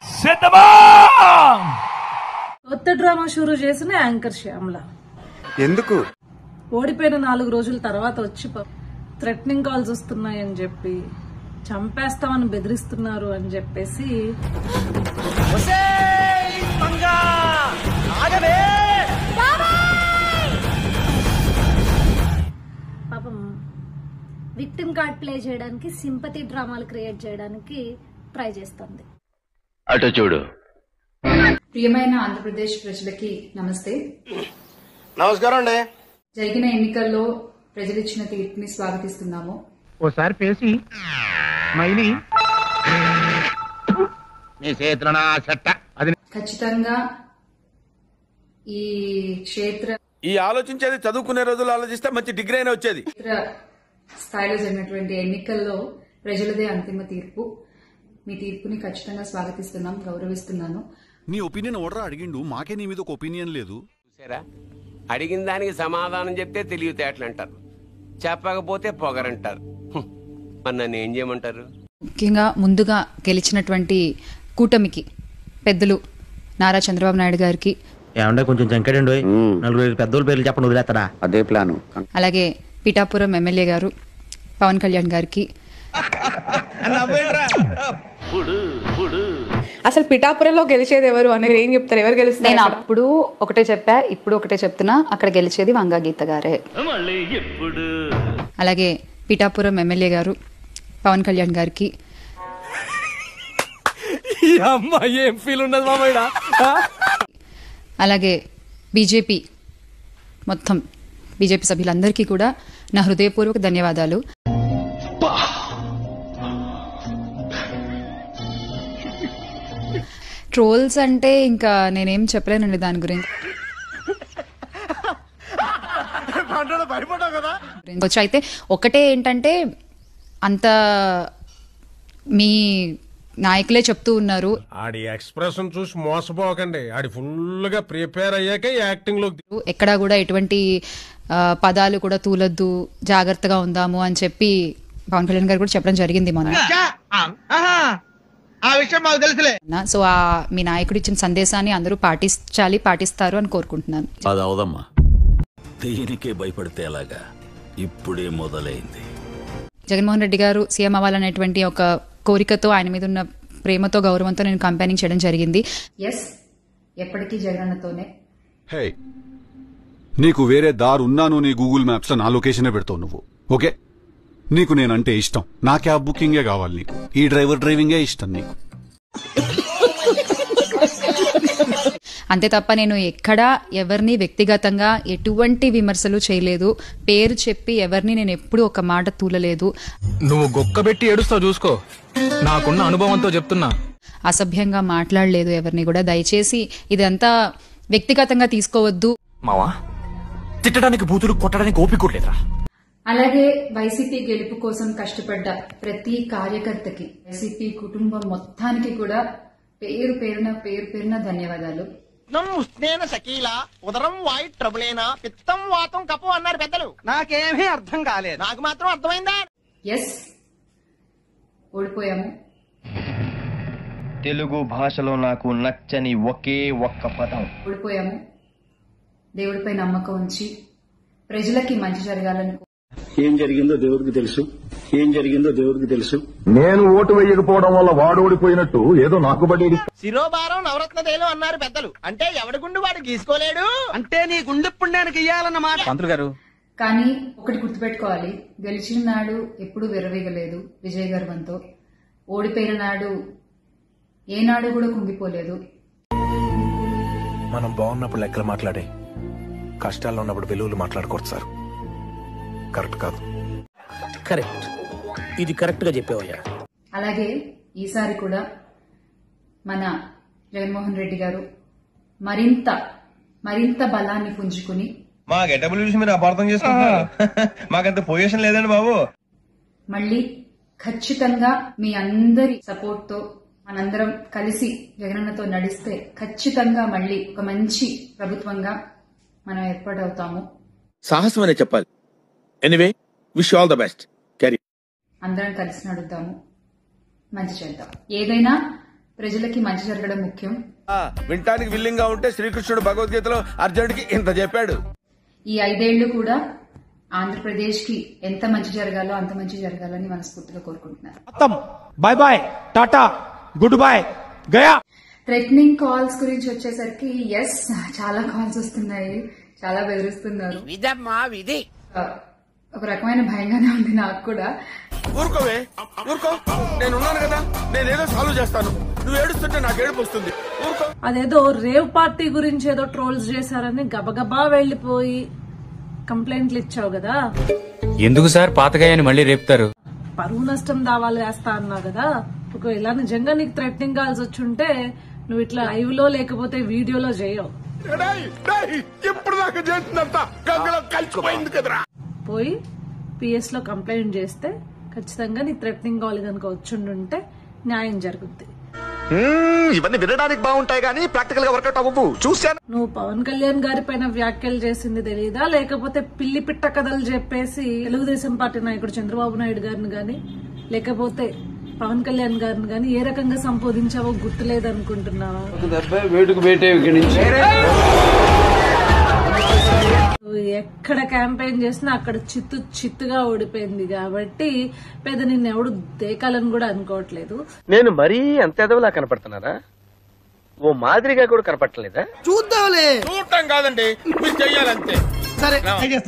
సిద్ధమా? కొత్త డ్రామా షురూ చేసిన యాంకర్ శ్యామల ఎందుకు ఓడిపోయిన 4 రోజుల తర్వాత వచ్చి థ్రెటనింగ్ కాల్స్ వస్తున్నాయని చెప్పి చంపేస్తామని బెదిరిస్తున్నారు అని చెప్పేసి పాపం విక్టిమ్ కార్డ్ ప్లే చేయడానికి, సింపతి డ్రామాలు క్రియేట్ చేయడానికి ట్రై చేస్తుంది. అటు చూడు. ప్రియమైన ఆంధ్రప్రదేశ్ ప్రజలకి నమస్తే. నమస్కారం అండి. జరిగిన ఎన్నికల్లో ప్రజలిచ్చిన తీర్పుని స్వాగతిస్తున్నాము. ఓసారి పేసి మైని ఖచ్చితంగా ఈ క్షేత్ర ఈ ఆలోచించేది చదువుకునే రోజులు ఆలోచిస్తే మంచి డిగ్రీ అయినా వచ్చేది. స్థాయిలో జరిగినటువంటి ఎన్నికల్లో ప్రజలదే అంతిమ తీర్పు. మీ తీర్పుని ఖచ్చితంగా స్వాగతిస్తున్నాం, గౌరవిస్తున్నాను. నీ ఒపీనియన్ ఓడరా అడిగిండు, మాకే నీ మీద ఒక ఒపీనియన్ లేదు. అడిగిన దానికి సమాధానం చెప్తే తెలివితేటలు అంటారు, చెప్పకపోతే పొగరంటారు. మరి నన్ను ఏం చేయమంటారు? ముఖ్యంగా ముందుగా గెలిచినటువంటి కూటమికి పెద్దలు నారా చంద్రబాబు నాయుడు గారికి, ఏమంటే కొంచెం జంకడండి, 4 పెద్దోళ్ళ పేర్లు చెప్పండి, వదిలేస్తాడా? అదే ప్లాను. అలాగే పిఠాపురం ఎమ్మెల్యే గారు పవన్ కళ్యాణ్ గారికి, అసలు పిఠాపురంలో గెలిచేది ఎవరు అనేది ఏం చెప్తారు? ఎవరు గెలుస్తారు? నేను అప్పుడు ఒకటే చెప్పా, ఇప్పుడు ఒకటే చెప్తున్నా, అక్కడ గెలిచేది వంగా గీత గారే. అలాగే పిఠాపురం ఎమ్మెల్యే గారు పవన్ కళ్యాణ్ గారికి, ఏం ఫీల్ ఉన్నది మామయ్య. అలాగే బీజేపీ మొత్తం బీజేపీ సభ్యులందరికీ కూడా నా హృదయపూర్వక ధన్యవాదాలు. ట్రోల్స్ అంటే ఇంకా నేనేం చెప్పలేనండి దాని గురించి. అయితే ఒకటే ఏంటంటే, అంత మీ నాయకులే చెప్తూ ఉన్నారు, ఆడి ఎక్స్ప్రెషన్ చూసి మోసపోకండి, ఆడి ఫుల్ గా ప్రిపేర్ అయ్యాక యాక్టింగ్ లో ఎక్కడా కూడా ఎటువంటి పదాలు కూడా తూలొద్దు, జాగ్రత్తగా ఉందాము అని చెప్పి పవన్ కళ్యాణ్ గారు కూడా చెప్పడం జరిగింది మొన్న. సో మీ నాయకుడు ఇచ్చిన సందేశాన్ని అందరూ పాటిస్తారు అని కోరుకుంటున్నాను. అది అవదమ్మా, దేనికే భయపడితే ఎలాగా, ఇప్పుడే మొదలైంది. జగన్మోహన్ రెడ్డి గారు సీఎం అవ్వాలనేటువంటి ఒక కోరికతో, ఆయన మీద ఉన్న ప్రేమతో, గౌరవంతో నేను కంపెయినింగ్ చేయడం జరిగింది. ఎస్, ఎప్పటికీ జగనన్నతోనే. హే, నీకు వేరే దారి ఉన్నాను నీ గూగుల్ మ్యాప్స్ లో నా లొకేషనే పెడతావు నువ్వు. ఓకే, నీకు నేనంటే ఇష్టం, నా క్యాబ్ బుకింగే కావాలి నీకు, ఈ డ్రైవర్ డ్రైవింగే ఇష్టం నీకు. అంతే తప్ప నేను ఎక్కడా ఎవరిని వ్యక్తిగతంగా ఎటువంటి విమర్శలు చేయలేదు. పేరు చెప్పి ఎవరిని నేను ఎప్పుడు ఒక మాట తూలలేదు. నువ్వు గొక్కబెట్టి ఏడుస్తావు చూసుకో, నాకున్న అనుభవంతో చెప్తున్నా. అసభ్యంగా మాట్లాడలేదు ఎవరిని కూడా. దయచేసి ఇదంతా వ్యక్తిగతంగా తీసుకోవద్దు. మావా, తిట్టడానికి బూతులు కొట్టడానికి ఓపిక లేదురా. అలాగే వైసీపీ గెలుపు కోసం కష్టపడ్డ ప్రతి కార్యకర్తకి, వైసీపీ కుటుంబం మొత్తానికి కూడా పేరు పేరున ధన్యవాదాలు. ఉదరం వాయిట్ ట్రబులేనా, పిత్తం వాతం కపం అన్నారు పెద్దలు. నాకేమీ అర్థం కాలేదు. నాకు మాత్రం అర్థమైందా? ఎస్, ఓడిపోయాము. తెలుగు భాషలో నాకు నచ్చని ఒకే ఒక్క పదం ఓడిపోయాము. దేవుడిపై నమ్మకం ఉంచి ప్రజలకి మంచి జరగాలని. ఏం జరిగిందో దేవుడికి తెలుసు, ఏం జరిగిందో దేవుడికి తెలుసు. నేను ఓటు వేయకపోవడం వల్ల వాడు ఓడిపోయినట్టు ఏదో నాకు పడేది. శిరోభారం నవరత్న తైలం అన్నారు పెద్దలు. అంటే ఎవడి గుండు వాడు గీసుకోలేడు, అంటే నీ గుండె పుణ్యానికి ఇయ్యాలన్నమాట. పంతులు గారు, కానీ ఒకటి గుర్తుపెట్టుకోవాలి, గెలిచిన నాడు ఎప్పుడు విర్రవీగలేదు విజయ గర్వంతో. ఓడిపోయిన నాడు ఏనాడు కూడా కుంగిపోలేదు. మనం బాగున్నప్పుడు లెక్కలు మాట్లాడే, కష్టాల్లో ఉన్నప్పుడు విలువలు మాట్లాడకూడదు సార్. కరెక్ట్ కాదు. కరెక్ట్, ఇది కరెక్ట్ గా చెప్పేవయ్యా. అలాగే ఈసారి కూడా మన జగన్మోహన్ రెడ్డి గారు మరింత బలాన్ని పుంజుకుని, మా గెటబుల్ చూసి మీరు అపార్థం చేసుకుంటున్నారు, మాకంత పొజిషన్ లేదండి బాబు. మళ్ళీ ఖచ్చితంగా మీ అందరి సపోర్ట్ తో మనందరం కలిసి జగనన్నతో నడిస్తే ఖచ్చితంగా మళ్ళీ ఒక మంచి ప్రభుత్వంగా మనం ఏర్పాటవుతాము. సాహసం అనే చెప్పాలి. Anyway, wish all the best. అందరం కలిసి నడుద్దాము, మంచి చేద్దాం. ఏదైనా ప్రజలకి మంచి జరగడం ముఖ్యం. వినటానికి విల్లింగ్ గా ఉంటే శ్రీకృష్ణుడు భగవద్గీతలో అర్జునుడికి ఇంత చెప్పాడు. ఈ 5 ఏళ్లు కూడా ఆంధ్రప్రదేశ్ కి ఎంత మంచి జరగాలో అంత మంచి జరగాలని మనస్ఫూర్తిగా కోరుకుంటున్నాను. బాయ్ బాయ్, టాటా, గుడ్ బాయ్, గయా. థ్రెటనింగ్ కాల్స్ గురించి వచ్చేసరికి ఎస్, చాలా కాల్స్ వస్తున్నాయి, చాలా బెదిరిస్తున్నారు. ఒక రకమైన భయంగానే ఉంది నాకు కూడా. ఊరుకోవే, ఊరుకో, నేనున్నాను కదా, నేనేదో సాల్వ్ చేస్తాను. నువ్వు ఏడుస్తుంటే నాకు ఏడుపు వస్తుంది. ఊరుకో. అదేదో రేవ్ పార్టీ గురించి ఏదో ట్రోల్స్ చేశారని గబగబా వెళ్లిపోయి కంప్లైంట్లు ఇచ్చావు కదా. ఎందుకు సార్ పాతగాయని మళ్ళీ రేపుతారు? పరువు నష్టం దావాలు వేస్తా అన్నావు కదా. ఒకవేళ నిజంగా నీకు థ్రెటనింగ్ కాల్స్ వచ్చుంటే నువ్వు ఇట్లా లైవ్ లో లేకపోతే వీడియోలో చేయవు. ఇప్పుడు దాకా చేస్తుందంతా గంగలో కలిసిపోయింది కదరా. పోయి పిఎస్ లో కంప్లైంట్ చేస్తే ఖచ్చితంగా నీ థ్రెటనింగ్ కాల్ కనుక వచ్చుండుంటే న్యాయం జరుగుద్ది. ఇవన్నీ వినడానికి బాగుంటాయి కానీ ప్రాక్టికల్ గా వర్కౌట్ అవ్వవు. చూశాను. నువ్వు పవన్ కళ్యాణ్ గారి పైన వ్యాఖ్యలు చేసింది తెలీదా, లేకపోతే పిల్లి పిట్ట కథలు చెప్పేసి తెలుగుదేశం పార్టీ నాయకుడు చంద్రబాబు నాయుడు గారిని గాని లేకపోతే పవన్ కళ్యాణ్ గారిని గాని ఏ రకంగా సంబోధించావో గుర్తులేదనుకుంటున్నావా? ఎక్కడ క్యాంపెయిన్ చేసినా అక్కడ చిత్తుగా ఓడిపోయింది కాబట్టి పెద్ద నిన్నెవడు దేకాలని కూడా అనుకోవట్లేదు. నేను మరీ అంత ఎదవలా కనపడుతున్నారా? ఓ మాదిరిగా కూడా కనపడలేదా? చూద్దాంలే. చూడటం కాదండి, మీరు చెయ్యాలంతే. సరే,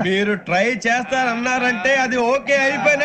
మీరు ట్రై చేస్తారన్నారంటే అది ఓకే అయిపోయిన